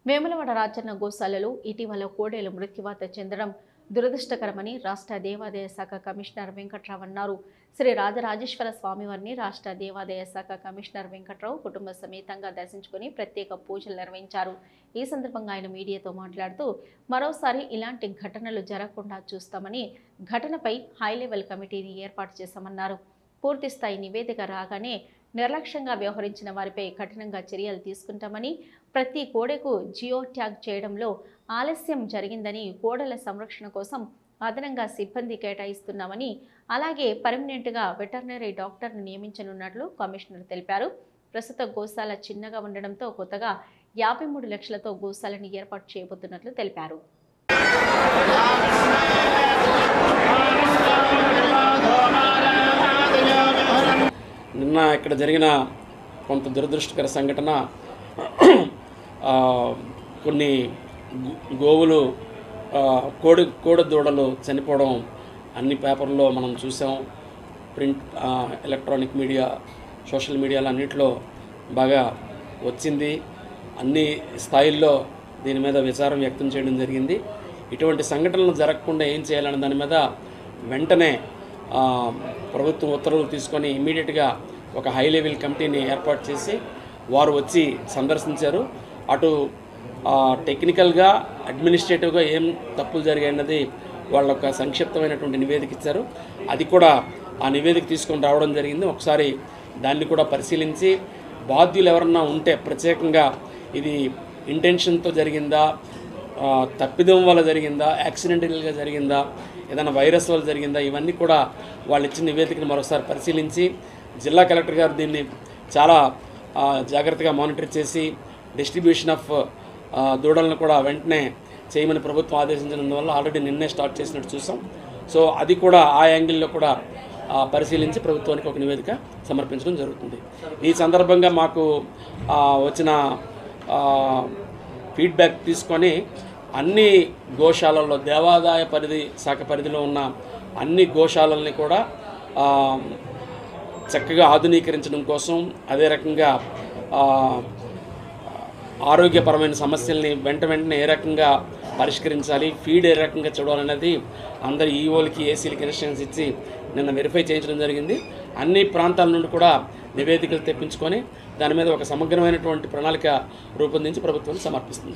వేములవాడ రాజన్న గోశాలలో ఇటీవల కోడేలు మృత్యువాత చెందడం దురదృష్టకరమని రాష్ట్ర దేవాదాయ శాఖ కమిషనర్ వెంకట్రావు అన్నారు. శ్రీ రాజరాజేశ్వర స్వామివారిని రాష్ట్ర దేవాదాయ శాఖ కమిషనర్ వెంకట్రావు కుటుంబ సమేతంగా దర్శించుకుని ప్రత్యేక పూజలు నిర్వహించారు. ఈ సందర్భంగా ఆయన మీడియాతో మాట్లాడుతూ మరోసారి ఇలాంటి ఘటనలు జరగకుండా చూస్తామని, ఘటనపై హై లెవెల్ కమిటీని ఏర్పాటు చేశామన్నారు. పూర్తిస్థాయి నివేదిక రాగానే నిర్లక్ష్యంగా వ్యవహరించిన వారిపై కఠినంగా చర్యలు తీసుకుంటామని, ప్రతి కోడెకు జియో ట్యాగ్ చేయడంలో ఆలస్యం జరిగిందని, కోడల సంరక్షణ కోసం అదనంగా సిబ్బంది కేటాయిస్తున్నామని, అలాగే పర్మనెంట్గా వెటర్నరీ డాక్టర్ను నియమించనున్నట్లు కమిషనర్ తెలిపారు. ప్రస్తుత గోశాల చిన్నగా ఉండడంతో కొత్తగా 53 లక్షలతో గోశాలను ఏర్పాటు చేయబోతున్నట్లు తెలిపారు. నిన్న ఇక్కడ జరిగిన కొంత దురదృష్టకర సంఘటన, కొన్ని గోవులు కోడి దూడలు చనిపోవడం అన్ని పేపర్లో మనం చూసాం. ప్రింట్, ఎలక్ట్రానిక్ మీడియా, సోషల్ మీడియాలో అన్నింటిలో బాగా వచ్చింది. అన్ని స్థాయిల్లో దీని మీద విచారం వ్యక్తం చేయడం జరిగింది. ఇటువంటి సంఘటనలు జరగకుండా ఏం చేయాలనే దాని మీద వెంటనే ప్రభుత్వం ఉత్తర్వులు తీసుకొని ఇమ్మీడియట్గా ఒక హై లెవెల్ కమిటీని ఏర్పాటు చేసి వారు వచ్చి సందర్శించారు. అటు టెక్నికల్గా, అడ్మినిస్ట్రేటివ్గా ఏం తప్పులు జరిగాయన్నది వాళ్ళ ఒక సంక్షిప్తమైనటువంటి నివేదిక ఇచ్చారు. అది కూడా ఆ నివేదిక తీసుకొని రావడం జరిగింది. ఒకసారి దాన్ని కూడా పరిశీలించి బాధ్యులు ఎవరన్నా ఉంటే, ప్రత్యేకంగా ఇది ఇంటెన్షన్తో జరిగిందా, తప్పిదం వల్ల జరిగిందా, యాక్సిడెంటల్గా జరిగిందా, ఏదైనా వైరస్ వల్ల జరిగిందా, ఇవన్నీ కూడా వాళ్ళు ఇచ్చిన నివేదికను మరోసారి పరిశీలించి జిల్లా కలెక్టర్ గారు దీన్ని చాలా జాగ్రత్తగా మానిటర్ చేసి డిస్ట్రిబ్యూషన్ ఆఫ్ దూడలను కూడా వెంటనే చేయమని ప్రభుత్వం ఆదేశించినందువల్ల ఆల్రెడీ నిన్నే స్టార్ట్ చేసినట్టు చూసాం. సో అది కూడా ఆ యాంగిల్లో కూడా పరిశీలించి ప్రభుత్వానికి ఒక నివేదిక సమర్పించడం జరుగుతుంది. ఈ సందర్భంగా మాకు వచ్చిన ఫీడ్బ్యాక్ తీసుకొని అన్ని గోశాలల్లో, దేవాదాయ శాఖ పరిధిలో ఉన్న అన్ని గోశాలల్ని కూడా చక్కగా ఆధునీకరించడం కోసం, అదే రకంగా ఆరోగ్యపరమైన సమస్యల్ని వెంటనే ఏ రకంగా పరిష్కరించాలి, ఫీడ్ ఏ రకంగా చూడాలనేది అందరి ఈఓలకి, ఏసీలకి ఇన్స్ట్రక్షన్స్ ఇచ్చి నిన్న వెరిఫై చేయించడం జరిగింది. అన్ని ప్రాంతాల నుండి కూడా నివేదికలు తెప్పించుకొని దాని మీద ఒక సమగ్రమైనటువంటి ప్రణాళిక రూపొందించి ప్రభుత్వానికి సమర్పిస్తుంది.